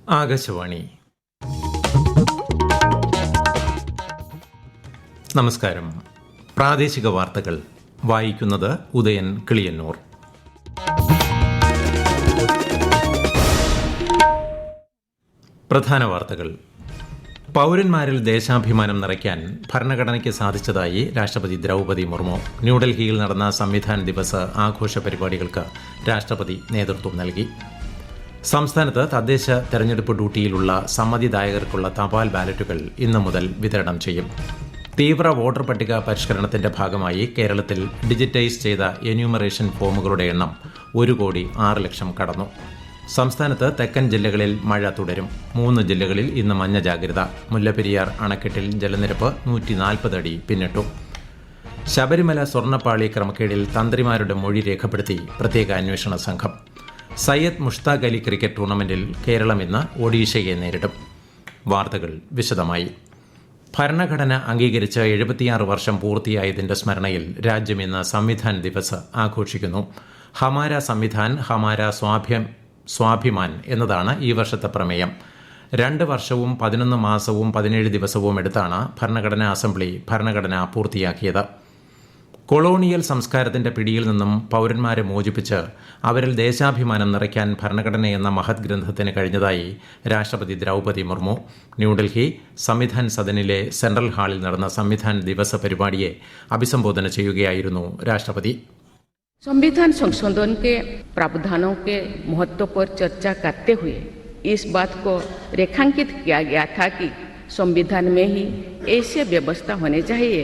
ആകാശവാണി. നമസ്കാരം. പ്രാദേശിക വാർത്തകൾ വായിക്കുന്നത് ഉദയൻ കിളിയന്നൂർ. പ്രധാന വാർത്തകൾ. പൗരന്മാരിൽ ദേശാഭിമാനം നിറയ്ക്കാൻ ഭരണഘടനയ്ക്ക് സാധിച്ചതായി രാഷ്ട്രപതി ദ്രൗപദി മുർമു. ന്യൂഡൽഹിയിൽ നടന്ന സംവിധാൻ ദിവസ് ആഘോഷ പരിപാടികൾക്ക് രാഷ്ട്രപതി നേതൃത്വം നൽകി. സംസ്ഥാനത്ത് തദ്ദേശ തെരഞ്ഞെടുപ്പ് ഡ്യൂട്ടിയിലുള്ള സമ്മതിദായകർക്കുള്ള തപാൽ ബാലറ്റുകൾ ഇന്നു മുതൽ വിതരണം ചെയ്യും. തീവ്ര വോട്ടർ പട്ടിക പരിഷ്കരണത്തിന്റെ ഭാഗമായി കേരളത്തിൽ ഡിജിറ്റൈസ് ചെയ്ത എന്യൂമറേഷൻ ഫോമുകളുടെ എണ്ണം 1,06,00,000 കടന്നു. സംസ്ഥാനത്ത് തെക്കൻ ജില്ലകളിൽ മഴ തുടരും. 3 ജില്ലകളിൽ ഇന്ന് മഞ്ഞ ജാഗ്രത. മുല്ലപ്പെരിയാർ അണക്കെട്ടിൽ ജലനിരപ്പ് 140 അടി പിന്നിട്ടു. ശബരിമല സ്വർണ്ണപ്പാളി ക്രമക്കേടിൽ തന്ത്രിമാരുടെ മൊഴി രേഖപ്പെടുത്തി പ്രത്യേക അന്വേഷണ സംഘം. സയ്യദ് മുഷ്താഖ് അലി ക്രിക്കറ്റ് ടൂർണമെന്റിൽ കേരളം ഇന്ന് ഒഡീഷയെ നേരിടും. വാർത്തകൾ വിശദമായി. ഭരണഘടന അംഗീകരിച്ച് 76 വർഷം പൂർത്തിയായതിന്റെ സ്മരണയിൽ രാജ്യം ഇന്ന് സംവിധാൻ ദിവസ് ആഘോഷിക്കുന്നു. ഹമാര സംവിധാൻ ഹമാര സ്വാഭിമാൻ എന്നതാണ് ഈ വർഷത്തെ പ്രമേയം. 2 വർഷവും 11 മാസവും 17 ദിവസവും എടുത്താണ് ഭരണഘടനാ അസംബ്ലി ഭരണഘടന പൂർത്തിയാക്കിയത്. കൊളോണിയൽ സംസ്കാരത്തിന്റെ പിടിയിൽ നിന്നും പൗരന്മാരെ മോചിപ്പിച്ച് അവരിൽ ദേശാഭിമാനം നിറയ്ക്കാൻ ഭരണഘടന എന്ന മഹത് ഗ്രന്ഥത്തിന് കഴിഞ്ഞതായി രാഷ്ട്രപതി ദ്രൗപദി മുർമു. ന്യൂഡൽഹി സംവിധാൻ സദനിലെ സെൻട്രൽ ഹാളിൽ നടന്ന സംവിധാൻ ദിവസ പരിപാടിയെ അഭിസംബോധന ചെയ്യുകയായിരുന്നു രാഷ്ട്രപതി. संविधान संशोधन के प्रावधानों के महत्व पर चर्चा करते हुए इस बात को रेखांकित किया गया था कि संविधान में ही ऐसी व्यवस्था होनी चाहिए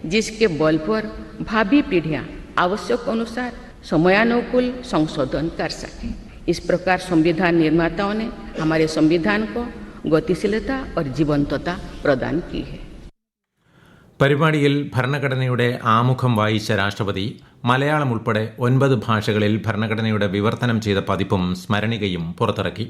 जिसके बल पर भावी पीढ़ियां आवश्यक अनुसार समयानुकूल संशोधन कर सकें. इस प्रकार संविधान निर्माताओं ने हमारे संविधान को गतिशीलता और जीवंतता प्रदान की है. പരിപാടിയിൽ ഭരണഘടനയുടെ ആമുഖം വായിച്ച രാഷ്ട്രപതി മലയാളം ഉൾപ്പെടെ 9 ഭാഷകളിൽ ഭരണഘടനയുടെ വിവർത്തനം ചെയ്ത പതിപ്പും സ്മരണികയും പുറത്തിറക്കി.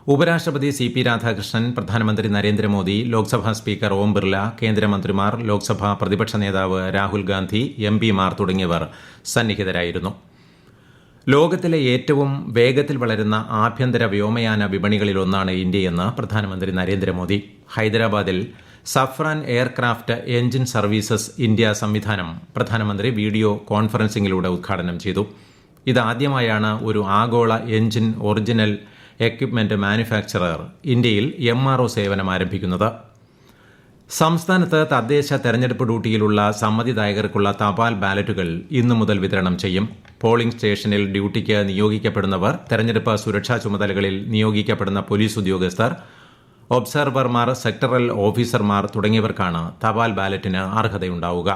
ഉപരാഷ്ട്രപതി CP രാധാകൃഷ്ണൻ, പ്രധാനമന്ത്രി നരേന്ദ്രമോദി, ലോക്സഭാ സ്പീക്കർ ഓം ബിർല, കേന്ദ്രമന്ത്രിമാർ, ലോക്സഭാ പ്രതിപക്ഷ നേതാവ് രാഹുൽ ഗാന്ധി, MP-മാർ തുടങ്ങിയവർ സന്നിഹിതരായിരുന്നു. ലോകത്തിലെ ഏറ്റവും വേഗത്തിൽ വളരുന്ന ആഭ്യന്തര വ്യോമയാന വിപണികളിലൊന്നാണ് ഇന്ത്യയെന്ന് പ്രധാനമന്ത്രി നരേന്ദ്രമോദി. ഹൈദരാബാദിൽ Safran aircraft engine services India സംവിധാനം പ്രധാനമന്ത്രി വീഡിയോ കോൺഫറൻസിംഗിലൂടെ ഉദ്ഘാടനം ചെയ്തു. ഇതാദ്യമായാണ് ഒരു ആഗോള എഞ്ചിൻ ഒറിജിനൽ എക്വിപ്മെന്റ് മാനുഫാക്ചറർ ഇന്ത്യയിൽ MRO സേവനം ആരംഭിക്കുന്നത്. സംസ്ഥാനത്ത് തദ്ദേശ തെരഞ്ഞെടുപ്പ് ഡ്യൂട്ടിയിലുള്ള സമ്മതിദായകർക്കുള്ള തപാൽ ബാലറ്റുകൾ ഇന്നു മുതൽ വിതരണം ചെയ്യും. പോളിംഗ് സ്റ്റേഷനിൽ ഡ്യൂട്ടിക്ക് നിയോഗിക്കപ്പെടുന്നവർ, തെരഞ്ഞെടുപ്പ് സുരക്ഷാ ചുമതലകളിൽ നിയോഗിക്കപ്പെടുന്ന പോലീസ് ഉദ്യോഗസ്ഥർ, ഒബ്സർവർമാർ, സെക്ടറൽ ഓഫീസർമാർ തുടങ്ങിയവർക്കാണ് തപാൽ ബാലറ്റിന് അർഹതയുണ്ടാവുക.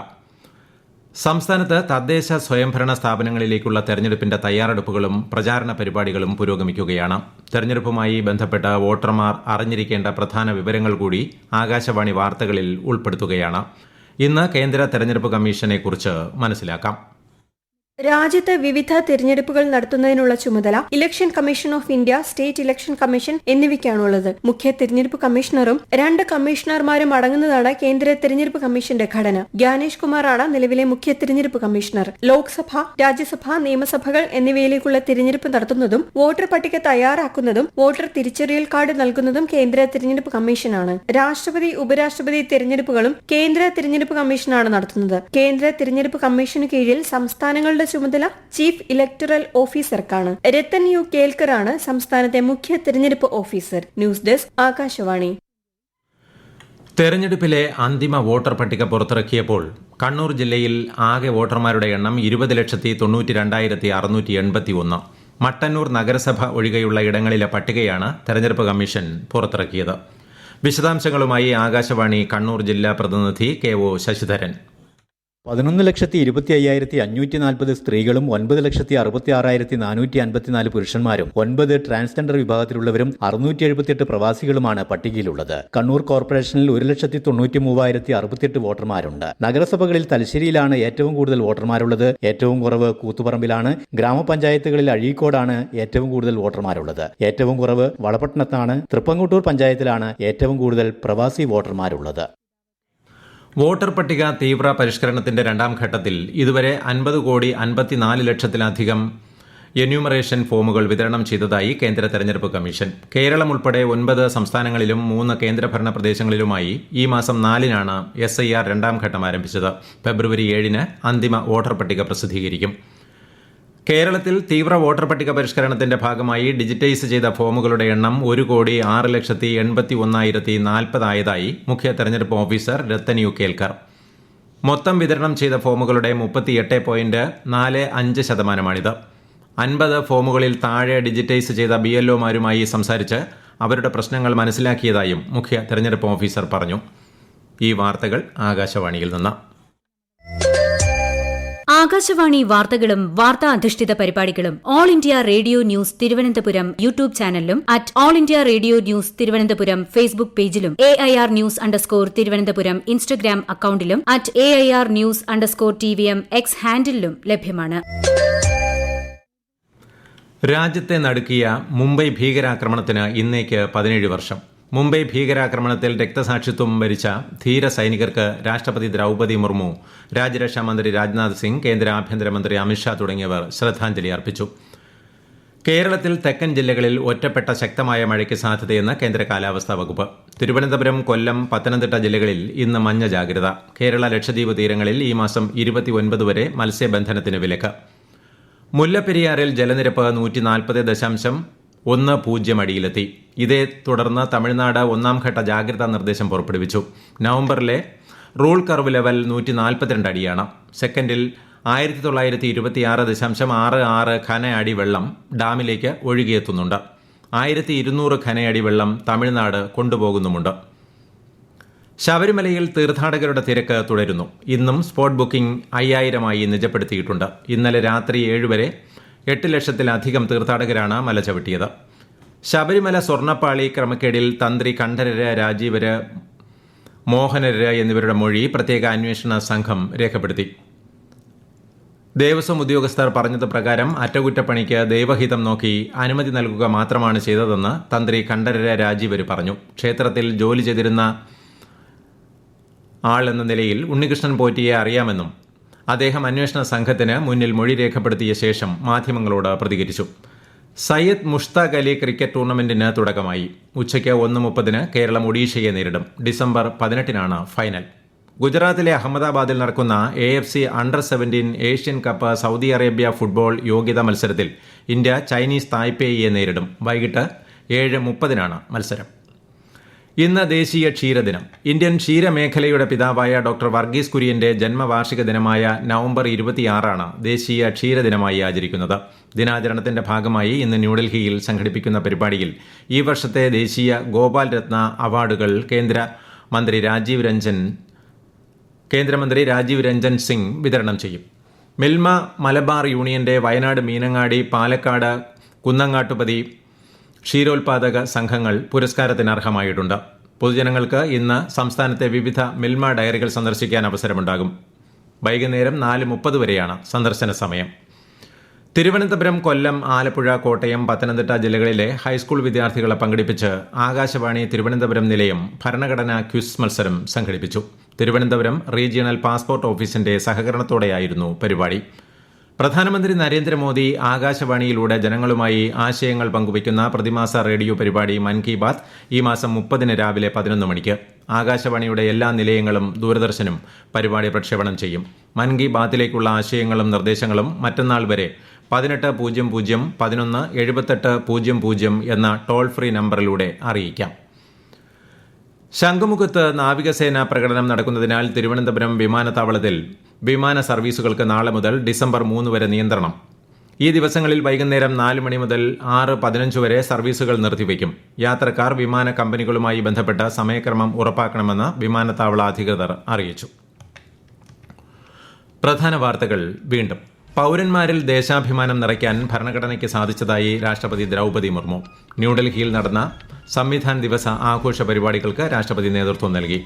സംസ്ഥാനത്ത് തദ്ദേശ സ്വയംഭരണ സ്ഥാപനങ്ങളിലേക്കുള്ള തെരഞ്ഞെടുപ്പിന്റെ തയ്യാറെടുപ്പുകളും പ്രചാരണ പരിപാടികളും പുരോഗമിക്കുകയാണ്. തെരഞ്ഞെടുപ്പുമായി ബന്ധപ്പെട്ട് വോട്ടർമാർ അറിഞ്ഞിരിക്കേണ്ട പ്രധാന വിവരങ്ങൾ കൂടി ആകാശവാണി വാർത്തകളിൽ ഉൾപ്പെടുത്തുകയാണ്. ഇന്ന് കേന്ദ്ര തെരഞ്ഞെടുപ്പ് കമ്മീഷനെക്കുറിച്ച് മനസ്സിലാക്കാം. രാജ്യത്ത് വിവിധ തിരഞ്ഞെടുപ്പുകൾ നടത്തുന്നതിനുള്ള ചുമതല election commission of India, state election commission എന്നിവയ്ക്കാണുള്ളത്. മുഖ്യ തിരഞ്ഞെടുപ്പ് കമ്മീഷണറും 2 കമ്മീഷണർമാരും അടങ്ങുന്നതാണ് കേന്ദ്ര തിരഞ്ഞെടുപ്പ് കമ്മീഷന്റെ ഘടന. ജ്ഞാനേഷ് കുമാറാണ് നിലവിലെ മുഖ്യ തിരഞ്ഞെടുപ്പ് കമ്മീഷണർ. ലോക്സഭ, രാജ്യസഭ, നിയമസഭകൾ എന്നിവയിലേക്കുള്ള തിരഞ്ഞെടുപ്പ് നടത്തുന്നതും വോട്ടർ പട്ടിക തയ്യാറാക്കുന്നതും വോട്ടർ തിരിച്ചറിയൽ കാർഡ് നൽകുന്നതും കേന്ദ്ര തിരഞ്ഞെടുപ്പ് കമ്മീഷനാണ്. രാഷ്ട്രപതി, ഉപരാഷ്ട്രപതി തിരഞ്ഞെടുപ്പുകളും കേന്ദ്ര തിരഞ്ഞെടുപ്പ് കമ്മീഷനാണ് നടത്തുന്നത്. കേന്ദ്ര തിരഞ്ഞെടുപ്പ് കമ്മീഷന് കീഴിൽ സംസ്ഥാനങ്ങളുടെ ചുമതല ചീഫ് ഇലക്ടറൽ ഓഫീസർക്കാണ്. രത്തൻ യു കേൽക്കറാണ് സംസ്ഥാനത്തെ മുഖ്യ തെരഞ്ഞെടുപ്പ് ഓഫീസർ. News desk, Akashvani. തെരഞ്ഞെടുപ്പിലെ അന്തിമ വോട്ടർ പട്ടിക പുറത്തിറക്കിയപ്പോൾ കണ്ണൂർ ജില്ലയിൽ ആകെ വോട്ടർമാരുടെ എണ്ണം 20,92,681. മട്ടന്നൂർ നഗരസഭ ഒഴികെയുള്ള ഇടങ്ങളിലെ പട്ടികയാണ് തെരഞ്ഞെടുപ്പ് കമ്മീഷൻ പുറത്തിറക്കിയത്. വിശദാംശങ്ങളുമായി ആകാശവാണി കണ്ണൂർ ജില്ലാ പ്രതിനിധി KO ശശിധരൻ. 11,25,540 സ്ത്രീകളും 9,66,454 പുരുഷന്മാരും 9 ട്രാൻസ്ജെൻഡർ വിഭാഗത്തിലുള്ളവരും 678 പ്രവാസികളുമാണ് പട്ടികയിലുള്ളത്. കണ്ണൂർ കോർപ്പറേഷനിൽ 1,93,068 വോട്ടർമാരുണ്ട്. നഗരസഭകളിൽ തലശ്ശേരിയിലാണ് ഏറ്റവും കൂടുതൽ വോട്ടർമാരുള്ളത്. ഏറ്റവും കുറവ് കൂത്തുപറമ്പിലാണ്. ഗ്രാമപഞ്ചായത്തുകളിൽ അഴീക്കോടാണ് ഏറ്റവും കൂടുതൽ വോട്ടർമാരുള്ളത്. ഏറ്റവും കുറവ് വളപട്ടണത്താണ്. തൃപ്പങ്ങോട്ടൂർ പഞ്ചായത്തിലാണ് ഏറ്റവും കൂടുതൽ പ്രവാസി വോട്ടർമാരുള്ളത്. വോട്ടർ പട്ടിക തീവ്ര പരിഷ്കരണത്തിന്റെ 2ാം ഘട്ടത്തിൽ ഇതുവരെ 50,54,00,000-ലധികം എന്യൂമറേഷൻ ഫോമുകൾ വിതരണം ചെയ്തതായി കേന്ദ്ര തെരഞ്ഞെടുപ്പ് കമ്മീഷൻ. കേരളം ഉൾപ്പെടെ 9 സംസ്ഥാനങ്ങളിലും 3 കേന്ദ്രഭരണ പ്രദേശങ്ങളിലുമായി ഈ മാസം 4-നാണ് SIR രണ്ടാം ഘട്ടം ആരംഭിച്ചത്. ഫെബ്രുവരി 7-ന് അന്തിമ വോട്ടർ പട്ടിക പ്രസിദ്ധീകരിക്കും. കേരളത്തിൽ തീവ്ര വോട്ടർ പട്ടിക പരിഷ്കരണത്തിന്റെ ഭാഗമായി ഡിജിറ്റൈസ് ചെയ്ത ഫോമുകളുടെ എണ്ണം 1,06,81,040 ആയതായി മുഖ്യ തെരഞ്ഞെടുപ്പ് ഓഫീസർ രത്തൻ യു കേൽക്കർ. മൊത്തം വിതരണം ചെയ്ത ഫോമുകളുടെ 38.45%. 50 ഫോമുകളിൽ താഴെ ഡിജിറ്റൈസ് ചെയ്ത BLOമാരുമായി സംസാരിച്ച് അവരുടെ പ്രശ്നങ്ങൾ മനസ്സിലാക്കിയതായും മുഖ്യ തെരഞ്ഞെടുപ്പ് ഓഫീസർ പറഞ്ഞു. ഈ വാർത്തകൾ ആകാശവാണിയിൽ നിന്ന്. ആകാശവാണി വാർത്തകളും വാർത്താ അധിഷ്ഠിത പരിപാടികളും all India radio news Thiruvananthapuram YouTube ചാനലിലും @all India radio news Thiruvananthapuram Facebook പേജിലും AIR ന്യൂസ് _ ഇൻസ്റ്റഗ്രാം അക്കൌണ്ടിലും @AIR ന്യൂസ് _TVM X ഹാൻഡിലും ലഭ്യമാണ്. രാജ്യത്തെ നടുക്കിയ മുംബൈ ഭീകരാക്രമണത്തിന് ഇന്നേക്ക് 17 വർഷം. മുംബൈ ഭീകരാക്രമണത്തിൽ രക്തസാക്ഷിത്വം വരിച്ച ധീര സൈനികർക്ക് രാഷ്ട്രപതി ദ്രൌപദി മുർമു, രാജ്യരക്ഷാമന്ത്രി രാജ്നാഥ് സിംഗ്, കേന്ദ്ര ആഭ്യന്തരമന്ത്രി അമിത്ഷാ തുടങ്ങിയവർ ശ്രദ്ധാഞ്ജലി അർപ്പിച്ചു. കേരളത്തിൽ തെക്കൻ ജില്ലകളിൽ ഒറ്റപ്പെട്ട ശക്തമായ മഴയ്ക്ക് സാധ്യതയെന്ന് കേന്ദ്ര കാലാവസ്ഥാ വകുപ്പ്. തിരുവനന്തപുരം, കൊല്ലം, പത്തനംതിട്ട ജില്ലകളിൽ ഇന്ന് മഞ്ഞ ജാഗ്രത. കേരള ലക്ഷദ്വീപ് തീരങ്ങളിൽ ഈ മാസം 29 വരെ മത്സ്യബന്ധനത്തിന് വിലക്ക്. മുല്ലപ്പെരിയാറിൽ ജലനിരപ്പ് 140.10 അടിയിലെത്തി. ഇതേ തുടർന്ന് തമിഴ്നാട് 1ാം-ഘട്ട ജാഗ്രതാ നിർദ്ദേശം പുറപ്പെടുവിച്ചു. നവംബറിലെ റൂൾ കർവ് ലെവൽ 142 അടിയാണ്. സെക്കൻഡിൽ 1926.66 ഘന അടി വെള്ളം ഡാമിലേക്ക് ഒഴുകിയെത്തുന്നുണ്ട്. 1200 ഘനയടി വെള്ളം തമിഴ്നാട് കൊണ്ടുപോകുന്നുമുണ്ട്. ശബരിമലയിൽ തീർത്ഥാടകരുടെ തിരക്ക് തുടരുന്നു. ഇന്നും സ്പോട്ട് ബുക്കിംഗ് 5000-ആയി നിജപ്പെടുത്തിയിട്ടുണ്ട്. ഇന്നലെ രാത്രി 7 വരെ 8 ലക്ഷത്തിലധികം തീർത്ഥാടകരാണ് മല ചവിട്ടിയത്. ശബരിമല സ്വർണ്ണപ്പാളി ക്രമക്കേടിൽ തന്ത്രി കണ്ഠരര്, രാജീവര്, മോഹനര് എന്നിവരുടെ മൊഴി പ്രത്യേക അന്വേഷണ സംഘം രേഖപ്പെടുത്തി. ദേവസ്വം ഉദ്യോഗസ്ഥർ പറഞ്ഞത് പ്രകാരം അറ്റകുറ്റപ്പണിക്ക് ദൈവഹിതം നോക്കി അനുമതി നൽകുക മാത്രമാണ് ചെയ്തതെന്ന് തന്ത്രി കണ്ഠരര്, രാജീവര് പറഞ്ഞു. ക്ഷേത്രത്തിൽ ജോലി ചെയ്തിരുന്ന ആളെന്ന നിലയിൽ ഉണ്ണികൃഷ്ണൻ പോറ്റിയെ അറിയാമെന്നും അദ്ദേഹം അന്വേഷണ സംഘത്തിന് മുന്നിൽ മൊഴി രേഖപ്പെടുത്തിയ ശേഷം മാധ്യമങ്ങളോട് പ്രതികരിച്ചു. സയ്യദ് മുഷ്താഖ് അലി ക്രിക്കറ്റ് ടൂർണമെന്റിന് തുടക്കമായി. ഉച്ചയ്ക്ക് 1:30 കേരളം ഒഡീഷയെ നേരിടും. ഡിസംബർ 18-നാണ് ഫൈനൽ. ഗുജറാത്തിലെ അഹമ്മദാബാദിൽ നടക്കുന്ന AFC under Asian cup Saudi Arabia football യോഗ്യതാ മത്സരത്തിൽ ഇന്ത്യ ചൈനീസ് തായ്പേയിയെ നേരിടും. വൈകിട്ട് 7:30-നാണ് മത്സരം. ഇന്ന് ദേശീയ ക്ഷീരദിനം. ഇന്ത്യൻ ക്ഷീരമേഖലയുടെ പിതാവായ ഡോക്ടർ വർഗീസ് കുര്യന്റെ ജന്മവാർഷിക ദിനമായ നവംബർ 26-ആണ് ദേശീയ ക്ഷീരദിനമായി ആചരിക്കുന്നത്. ദിനാചരണത്തിന്റെ ഭാഗമായി ഇന്ന് ന്യൂഡൽഹിയിൽ സംഘടിപ്പിക്കുന്ന പരിപാടിയിൽ ഈ വർഷത്തെ ദേശീയ ഗോപാൽ രത്ന അവാർഡുകൾ കേന്ദ്രമന്ത്രി രാജീവ് രഞ്ജൻ സിംഗ് വിതരണം ചെയ്യും. മിൽമ മലബാർ യൂണിയന്റെ വയനാട്, മീനങ്ങാടി, പാലക്കാട്, കുന്നങ്ങാട്ടുപതി ക്ഷീരോത്പാദക സംഘങ്ങൾ പുരസ്കാരത്തിന് അർഹമായിട്ടുണ്ട്. പൊതുജനങ്ങൾക്ക് ഇന്ന് സംസ്ഥാനത്തെ വിവിധ മിൽമ ഡയറികൾ സന്ദർശിക്കാൻ അവസരമുണ്ടാകും. വൈകുന്നേരം 4:30 വരെയാണ് സന്ദർശന സമയം. തിരുവനന്തപുരം, കൊല്ലം, ആലപ്പുഴ, കോട്ടയം, പത്തനംതിട്ട ജില്ലകളിലെ ഹൈസ്കൂൾ വിദ്യാർത്ഥികളെ പങ്കെടുപ്പിച്ച് ആകാശവാണി തിരുവനന്തപുരം നിലയം ഭരണഘടനാ ക്വിസ് മത്സരം സംഘടിപ്പിച്ചു. തിരുവനന്തപുരം റീജിയണൽ പാസ്പോർട്ട് ഓഫീസിന്റെ സഹകരണത്തോടെയായിരുന്നു പരിപാടി. പ്രധാനമന്ത്രി നരേന്ദ്രമോദി ആകാശവാണിയിലൂടെ ജനങ്ങളുമായി ആശയങ്ങൾ പങ്കുവയ്ക്കുന്ന പ്രതിമാസ റേഡിയോ പരിപാടി മൻ കി ബാത്ത് ഈ മാസം 30-ന് രാവിലെ 11 മണിക്ക് ആകാശവാണിയുടെ എല്ലാ നിലയങ്ങളും ദൂരദർശനും പരിപാടി പ്രക്ഷേപണം ചെയ്യും. മൻ കി ബാത്തിലേക്കുള്ള ആശയങ്ങളും നിർദ്ദേശങ്ങളും മറ്റന്നാൾ വരെ 1800-11-7800 എന്ന ടോൾ ഫ്രീ നമ്പറിലൂടെ അറിയിക്കാം. ശംഖുമുഖത്ത് നാവികസേന പ്രകടനം നടക്കുന്നതിനാൽ തിരുവനന്തപുരം വിമാനത്താവളത്തിൽ വിമാന സർവീസുകൾക്ക് നാളെ മുതൽ ഡിസംബർ 3 വരെ നിയന്ത്രണം. ഈ ദിവസങ്ങളിൽ വൈകുന്നേരം 4 മണി മുതൽ 6:15 വരെ സർവീസുകൾ നിർത്തിവയ്ക്കും. യാത്രക്കാർ വിമാന കമ്പനികളുമായി ബന്ധപ്പെട്ട സമയക്രമം ഉറപ്പാക്കണമെന്ന് വിമാനത്താവള അധികൃതർ അറിയിച്ചു. പ്രധാന വാർത്തകൾ വീണ്ടും. പൌരന്മാരിൽ ദേശാഭിമാനം നിറയ്ക്കാൻ ഭരണഘടനയ്ക്ക് സാധിച്ചതായി രാഷ്ട്രപതി ദ്രൌപദി മുർമു. ന്യൂഡൽഹിയിൽ നടന്ന സംവിധാൻ ദിവസ ആഘോഷ പരിപാടികൾക്ക് രാഷ്ട്രപതി നേതൃത്വം നൽകി.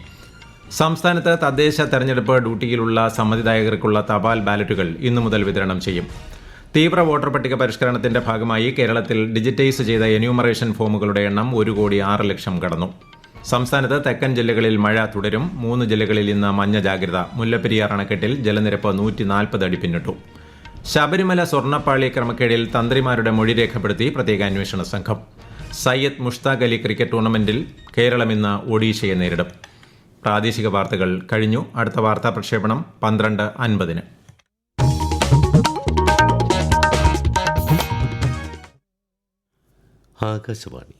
സംസ്ഥാനത്ത് തദ്ദേശ തെരഞ്ഞെടുപ്പ് ഡ്യൂട്ടിയിലുള്ള സമ്മതിദായകർക്കുള്ള തപാൽ ബാലറ്റുകൾ ഇന്നു മുതൽ വിതരണം ചെയ്യും. തീവ്ര വോട്ടർ പട്ടിക പരിഷ്കരണത്തിന്റെ ഭാഗമായി കേരളത്തിൽ ഡിജിറ്റൈസ് ചെയ്ത എന്യൂമറേഷൻ ഫോമുകളുടെ എണ്ണം 1,06,00,000 കടന്നു. സംസ്ഥാനത്ത് തെക്കൻ ജില്ലകളിൽ മഴ തുടരും. 3 ജില്ലകളിൽ ഇന്ന് മഞ്ഞ ജാഗ്രത. മുല്ലപ്പെരിയാർ അണക്കെട്ടിൽ ജലനിരപ്പ് 140 അടി പിന്നിട്ടു. ശബരിമല സ്വർണ്ണപ്പാളി ക്രമക്കേടിൽ തന്ത്രിമാരുടെ മൊഴി രേഖപ്പെടുത്തി പ്രത്യേക അന്വേഷണ സംഘം. സയ്യദ് മുഷ്താഖ് അലി ക്രിക്കറ്റ് ടൂർണമെന്റിൽ കേരളം ഇന്ന് ഒഡീഷയെ നേരിടും. പ്രാദേശിക വാർത്തകൾ കഴിഞ്ഞു. അടുത്ത വാർത്താ പ്രക്ഷേപണം 12:50. ആകാശവാണി.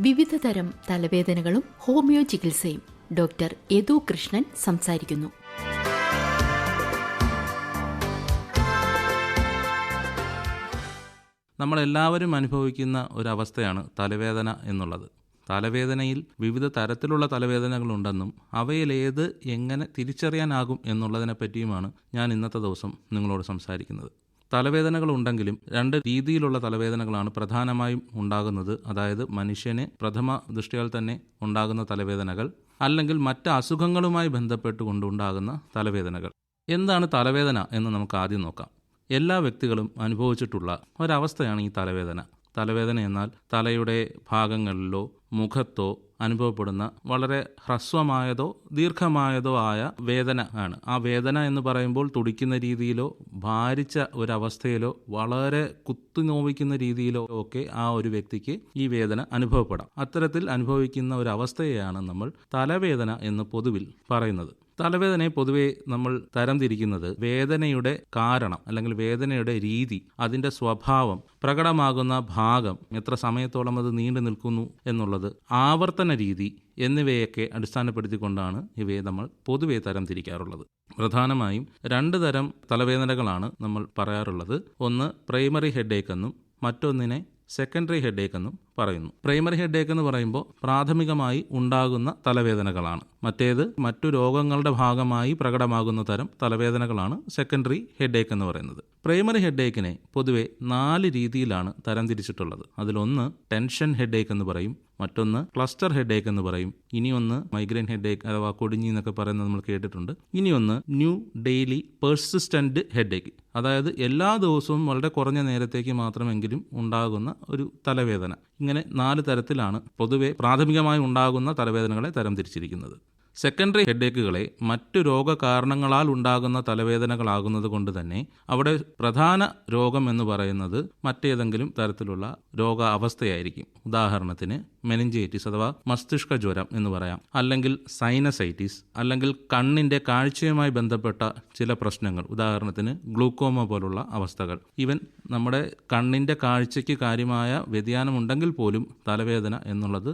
വിവിധ തരം തലവേദനകളും ഹോമിയോ ചികിത്സയും ഡോക്ടർ യദു കൃഷ്ണൻ സംസാരിക്കുന്നു. നമ്മളെല്ലാവരും അനുഭവിക്കുന്ന ഒരവസ്ഥയാണ് തലവേദന എന്നുള്ളത്. തലവേദനയിൽ വിവിധ തരത്തിലുള്ള തലവേദനകളുണ്ടെന്നും അവയിലേത് എങ്ങനെ തിരിച്ചറിയാനാകും എന്നുള്ളതിനെ പറ്റിയുമാണ് ഞാൻ ഇന്നത്തെ ദിവസം നിങ്ങളോട് സംസാരിക്കുന്നത്. തലവേദനകൾ ഉണ്ടെങ്കിലും 2 രീതിയിലുള്ള തലവേദനകളാണ് പ്രധാനമായും ഉണ്ടാകുന്നത്. അതായത് മനുഷ്യന് പ്രഥമ ദൃഷ്ടിയാൽ തന്നെ ഉണ്ടാകുന്ന തലവേദനകൾ, അല്ലെങ്കിൽ മറ്റ് അസുഖങ്ങളുമായി ബന്ധപ്പെട്ടുകൊണ്ടുണ്ടാകുന്ന തലവേദനകൾ. എന്താണ് തലവേദന എന്ന് നമുക്ക് ആദ്യം നോക്കാം. എല്ലാ വ്യക്തികളും അനുഭവിച്ചിട്ടുള്ള ഒരവസ്ഥയാണ് ഈ തലവേദന. തലവേദന എന്നാൽ തലയുടെ ഭാഗങ്ങളിലോ മുഖത്തോ അനുഭവപ്പെടുന്ന വളരെ ഹ്രസ്വമായതോ ദീർഘമായതോ ആയ വേദന ആണ്. ആ വേദന എന്ന് പറയുമ്പോൾ തുടിക്കുന്ന രീതിയിലോ ഭാരിച്ച ഒരവസ്ഥയിലോ വളരെ കുത്തുനോവിക്കുന്ന രീതിയിലോ ഒക്കെ ആ ഒരു വ്യക്തിക്ക് ഈ വേദന അനുഭവപ്പെടാം. അത്തരത്തിൽ അനുഭവിക്കുന്ന ഒരവസ്ഥയെയാണ് നമ്മൾ തലവേദന എന്ന് പൊതുവിൽ പറയുന്നത്. തലവേദനയെ പൊതുവെ നമ്മൾ തരംതിരിക്കുന്നത് വേദനയുടെ കാരണം അല്ലെങ്കിൽ വേദനയുടെ രീതി, അതിൻ്റെ സ്വഭാവം, പ്രകടമാകുന്ന ഭാഗം, എത്ര സമയത്തോളം അത് നീണ്ടു നിൽക്കുന്നു എന്നുള്ളത്, ആവർത്തന രീതി എന്നിവയൊക്കെ അടിസ്ഥാനപ്പെടുത്തിക്കൊണ്ടാണ് ഇവയെ നമ്മൾ പൊതുവെ തരംതിരിക്കാറുള്ളത്. പ്രധാനമായും 2 തരം തലവേദനകളാണ് നമ്മൾ പറയാറുള്ളത്. ഒന്ന് പ്രൈമറി ഹെഡേക്ക് എന്നും മറ്റൊന്നിനെ സെക്കൻഡറി ഹെഡേക്ക് എന്നും പറയുന്നു. പ്രൈമറി ഹെഡേക്ക് എന്ന് പറയുമ്പോൾ പ്രാഥമികമായി ഉണ്ടാകുന്ന തലവേദനകളാണ്. മറ്റേത് മറ്റു രോഗങ്ങളുടെ ഭാഗമായി പ്രകടമാകുന്ന തരം തലവേദനകളാണ് സെക്കൻഡറി ഹെഡേക്ക് എന്ന് പറയുന്നത്. പ്രൈമറി ഹെഡേക്കിനെ പൊതുവെ 4 രീതിയിലാണ് തരംതിരിച്ചിട്ടുള്ളത്. അതിലൊന്ന് ടെൻഷൻ ഹെഡേക്ക് എന്ന് പറയും, മറ്റൊന്ന് ക്ലസ്റ്റർ ഹെഡേക്ക് എന്ന് പറയും, ഇനിയൊന്ന് മൈഗ്രെയിൻ ഹെഡേക്ക് അഥവാ കൊടിഞ്ഞി എന്നൊക്കെ പറയുന്നത് നമ്മൾ കേട്ടിട്ടുണ്ട്. ഇനിയൊന്ന് ന്യൂ ഡെയിലി പെർസിസ്റ്റന്റ് ഹെഡേക്ക്, അതായത് എല്ലാ ദിവസവും വളരെ കുറഞ്ഞ നേരത്തേക്ക് മാത്രമെങ്കിലും ഉണ്ടാകുന്ന ഒരു തലവേദന. ഇങ്ങനെ 4 തരത്തിലാണ് പൊതുവെ പ്രാഥമികമായി ഉണ്ടാകുന്ന തലവേദനകളെ തരംതിരിച്ചിരിക്കുന്നത്. സെക്കൻഡറി ഹെഡേക്കുകളെ മറ്റു രോഗകാരണങ്ങളാൽ ഉണ്ടാകുന്ന തലവേദനകളാകുന്നത് കൊണ്ട് തന്നെ അവിടെ പ്രധാന രോഗം എന്ന് പറയുന്നത് മറ്റേതെങ്കിലും തരത്തിലുള്ള രോഗാവസ്ഥയായിരിക്കും. ഉദാഹരണത്തിന് മെനിഞ്ചൈറ്റിസ് അഥവാ മസ്തിഷ്ക ജ്വരം എന്ന് പറയാം, അല്ലെങ്കിൽ സൈനസൈറ്റിസ്, അല്ലെങ്കിൽ കണ്ണിൻ്റെ കാഴ്ചയുമായി ബന്ധപ്പെട്ട ചില പ്രശ്നങ്ങൾ, ഉദാഹരണത്തിന് ഗ്ലൂക്കോമ പോലുള്ള അവസ്ഥകൾ. ഈവൻ നമ്മുടെ കണ്ണിൻ്റെ കാഴ്ചയ്ക്ക് കാര്യമായ വ്യതിയാനമുണ്ടെങ്കിൽ പോലും തലവേദന എന്നുള്ളത്